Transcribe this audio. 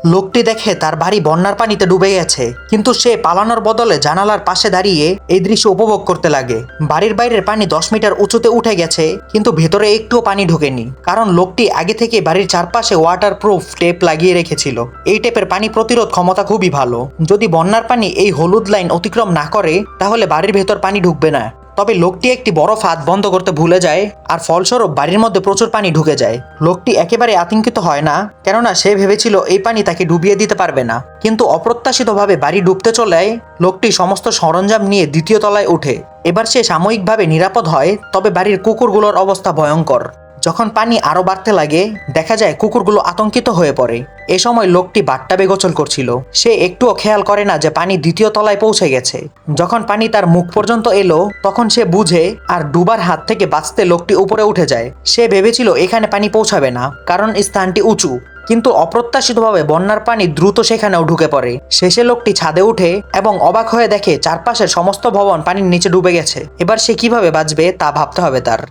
লোকটি দেখে তার বাড়ি বন্যার পানিতে ডুবে গেছে, কিন্তু সে পালানোর বদলে জানালার পাশে দাঁড়িয়ে এই দৃশ্য উপভোগ করতে লাগে। বাড়ির বাইরের পানি 10 মিটার উঁচুতে উঠে গেছে, কিন্তু ভেতরে একটুও পানি ঢোকেনি, কারণ লোকটি আগে থেকে বাড়ির চারপাশে ওয়াটার প্রুফ টেপ লাগিয়ে রেখেছিল। এই টেপের পানি প্রতিরোধ ক্ষমতা খুবই ভালো। যদি বন্যার পানি এই হলুদ লাইন অতিক্রম না করে তাহলে বাড়ির ভেতর পানি ঢুকবে না। তবে লোকটি একটি বড় ফাঁদ বন্ধ করতে ভুলে যায়, আর ফলস্বরূপ বাড়ির মধ্যে প্রচুর পানি ঢুকে যায়। লোকটি একেবারে আতঙ্কিত হয় না, কেননা সে ভেবেছিল এই পানি তাকে ডুবিয়ে দিতে পারবে না। কিন্তু অপ্রত্যাশিতভাবে বাড়ি ডুবতে চলায় লোকটি সমস্ত সরঞ্জাম নিয়ে দ্বিতীয় তলায় ওঠে। এবার সে সাময়িকভাবে নিরাপদ হয়, তবে বাড়ির কুকুরগুলোর অবস্থা ভয়ঙ্কর। যখন পানি আরো বাড়তে লাগে, দেখা যায় কুকুরগুলো আতঙ্কিত হয়ে পড়ে। এ সময় লোকটি বাথটাবে গোসল করছিল। সে একটুও খেয়াল করে না যে পানি দ্বিতীয় তলায় পৌঁছে গেছে। যখন পানি তার মুখ পর্যন্ত এলো, তখন সে বুঝে, আর ডুবার হাত থেকে বাঁচতে লোকটি উপরে উঠে যায়। সে ভেবেছিল এখানে পানি পৌঁছাবে না, কারণ স্থানটি উঁচু। কিন্তু অপ্রত্যাশিতভাবে বন্যার পানি দ্রুত সেখানেও ঢুকে পড়ে। শেষে লোকটি ছাদে উঠে এবং অবাক হয়ে দেখে চারপাশের সমস্ত ভবন পানির নিচে ডুবে গেছে। এবার সে কিভাবে বাঁচবে তা ভাবতে হবে তার।